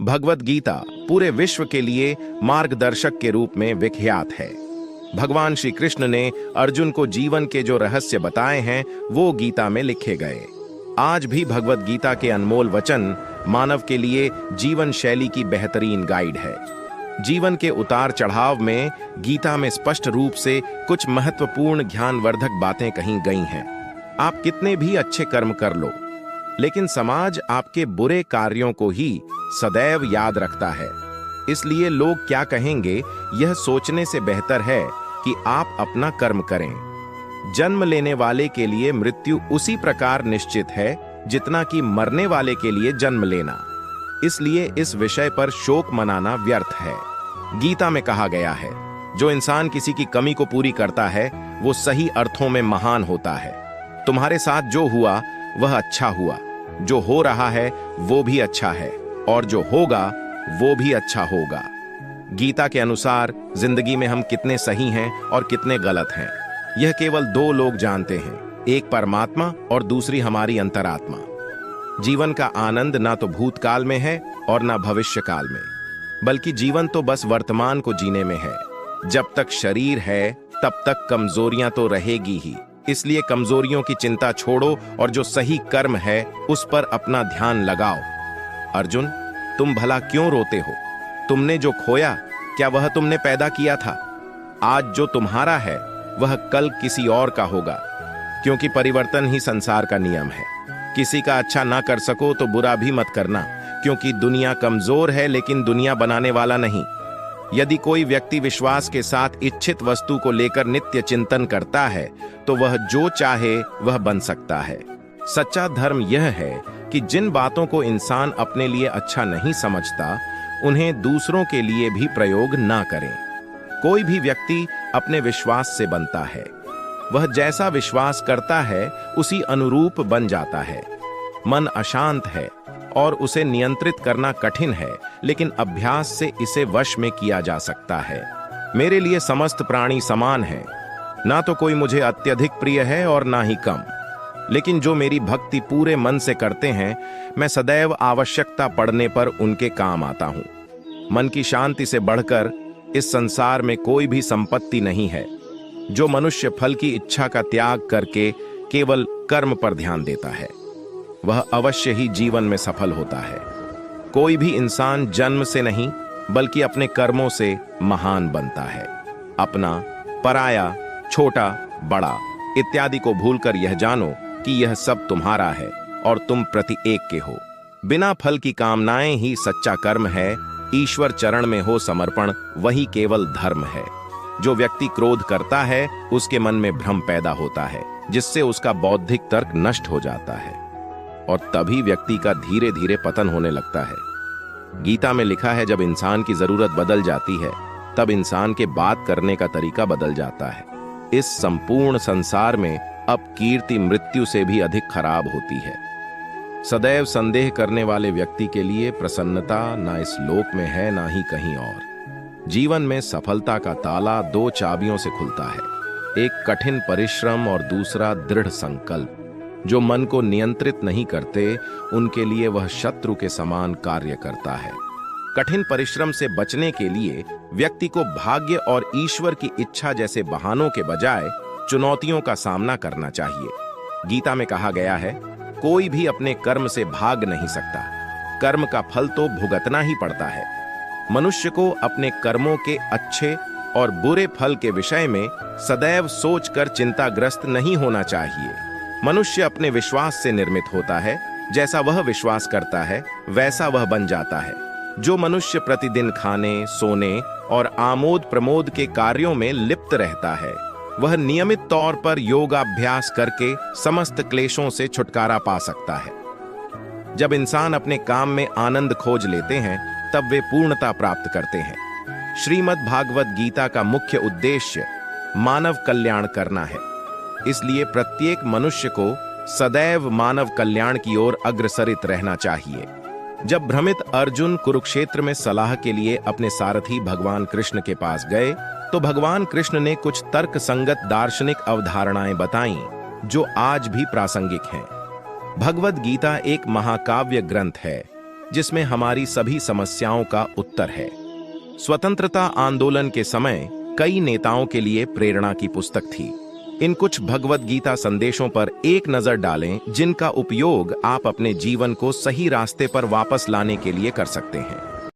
भगवद गीता पूरे विश्व के लिए मार्गदर्शक के रूप में विख्यात है। भगवान श्री कृष्ण ने अर्जुन को जीवन के जो रहस्य बताए हैं वो गीता में लिखे गए। आज भी भगवद गीता के अनमोल वचन मानव के लिए जीवन शैली की बेहतरीन गाइड है। जीवन के उतार चढ़ाव में गीता में स्पष्ट रूप से कुछ महत्वपूर्ण ज्ञानवर्धक बातें कही गई हैं। आप कितने भी अच्छे कर्म कर लो, लेकिन समाज आपके बुरे कार्यों को ही सदैव याद रखता है। इसलिए लोग क्या कहेंगे यह सोचने से बेहतर है कि आप अपना कर्म करें। जन्म लेने वाले के लिए मृत्यु उसी प्रकार निश्चित है जितना कि मरने वाले के लिए जन्म लेना। इसलिए इस विषय पर शोक मनाना व्यर्थ है। गीता में कहा गया है, जो इंसान किसी की कमी को पूरी करता है वो सही अर्थों में महान होता है। तुम्हारे साथ जो हुआ वह अच्छा हुआ, जो हो रहा है वो भी अच्छा है, और जो होगा वो भी अच्छा होगा। गीता के अनुसार जिंदगी में हम कितने सही हैं और कितने गलत हैं, यह केवल दो लोग जानते हैं, एक परमात्मा और दूसरी हमारी अंतरात्मा। जीवन का आनंद ना तो भूतकाल में है और ना भविष्य काल में, बल्कि जीवन तो बस वर्तमान को जीने में है। जब तक शरीर है तब तक कमजोरियां तो रहेगी ही। इसलिए कमजोरियों की चिंता छोड़ो और जो सही कर्म है उस पर अपना ध्यान लगाओ। अर्जुन, तुम भला क्यों रोते हो? तुमने जो खोया क्या वह तुमने पैदा किया था? आज जो तुम्हारा है वह कल किसी और का होगा, क्योंकि परिवर्तन ही संसार का नियम है। किसी का अच्छा ना कर सको तो बुरा भी मत करना, क्योंकि दुनिया कमजोर है लेकिन दुनिया बनाने वाला नहीं। यदि कोई व्यक्ति विश्वास के साथ इच्छित वस्तु को लेकर नित्य चिंतन करता है तो वह जो चाहे वह बन सकता है। सच्चा धर्म यह है कि जिन बातों को इंसान अपने लिए अच्छा नहीं समझता उन्हें दूसरों के लिए भी प्रयोग ना करें। कोई भी व्यक्ति अपने विश्वास से बनता है। वह जैसा विश्वास करता है उसी अनुरूप बन जाता है। मन अशांत है और उसे नियंत्रित करना कठिन है, लेकिन अभ्यास से इसे वश में किया जा सकता है। मेरे लिए समस्त प्राणी समान हैं, ना तो कोई मुझे अत्यधिक प्रिय है और ना ही कम। लेकिन जो मेरी भक्ति पूरे मन से करते हैं, मैं सदैव आवश्यकता पड़ने पर उनके काम आता हूं। मन की शांति से बढ़कर इस संसार में कोई भी संपत्ति नहीं है। जो मनुष्य फल की इच्छा का त्याग करके केवल कर्म पर ध्यान देता है वह अवश्य ही जीवन में सफल होता है। कोई भी इंसान जन्म से नहीं बल्कि अपने कर्मों से महान बनता है। अपना, पराया, छोटा, बड़ा इत्यादि को भूलकर यह जानो कि यह सब तुम्हारा है और तुम प्रति एक के हो। बिना फल की कामनाएं ही सच्चा कर्म है। ईश्वर चरण में हो समर्पण वही केवल धर्म है। जो व्यक्ति क्रोध करता है उसके मन में भ्रम पैदा होता है, जिससे उसका बौद्धिक तर्क नष्ट हो जाता है और तभी व्यक्ति का धीरे धीरे पतन होने लगता है। गीता में लिखा है, जब इंसान की जरूरत बदल जाती है तब इंसान के बात करने का तरीका बदल जाता है। इस संपूर्ण संसार में अब कीर्ति मृत्यु से भी अधिक खराब होती है। सदैव संदेह करने वाले व्यक्ति के लिए प्रसन्नता ना इस लोक में है ना ही कहीं और। जीवन में सफलता का ताला दो चाबियों से खुलता है, एक कठिन परिश्रम और दूसरा दृढ़ संकल्प। जो मन को नियंत्रित नहीं करते उनके लिए वह शत्रु के समान कार्य करता है। कठिन परिश्रम से बचने के लिए व्यक्ति को भाग्य और ईश्वर की इच्छा जैसे बहानों के बजाय चुनौतियों का सामना करना चाहिए। गीता में कहा गया है, कोई भी अपने कर्म से भाग नहीं सकता, कर्म का फल तो भुगतना ही पड़ता है। मनुष्य को अपने कर्मों के अच्छे और बुरे फल के विषय में सदैव सोचकर चिंताग्रस्त नहीं होना चाहिए। मनुष्य अपने विश्वास से निर्मित होता है। जैसा वह विश्वास करता है वैसा वह बन जाता है। जो मनुष्य प्रतिदिन खाने, सोने और आमोद प्रमोद के कार्यों में लिप्त रहता है वह नियमित तौर पर योगाभ्यास करके समस्त क्लेशों से छुटकारा पा सकता है। जब इंसान अपने काम में आनंद खोज लेते हैं तब वे पूर्णता प्राप्त करते हैं। श्रीमद् भागवत गीता का मुख्य उद्देश्य मानव कल्याण करना है। इसलिए प्रत्येक मनुष्य को सदैव मानव कल्याण की ओर अग्रसरित रहना चाहिए। जब भ्रमित अर्जुन कुरुक्षेत्र में सलाह के लिए अपने सारथी भगवान कृष्ण के पास गए तो भगवान कृष्ण ने कुछ तर्क संगत दार्शनिक अवधारणाएं बताईं जो आज भी प्रासंगिक हैं। भगवद गीता एक महाकाव्य ग्रंथ है जिसमें हमारी सभी समस्याओं का उत्तर है। स्वतंत्रता आंदोलन के समय कई नेताओं के लिए प्रेरणा की पुस्तक थी। इन कुछ भगवद गीता संदेशों पर एक नजर डालें, जिनका उपयोग आप अपने जीवन को सही रास्ते पर वापस लाने के लिए कर सकते हैं।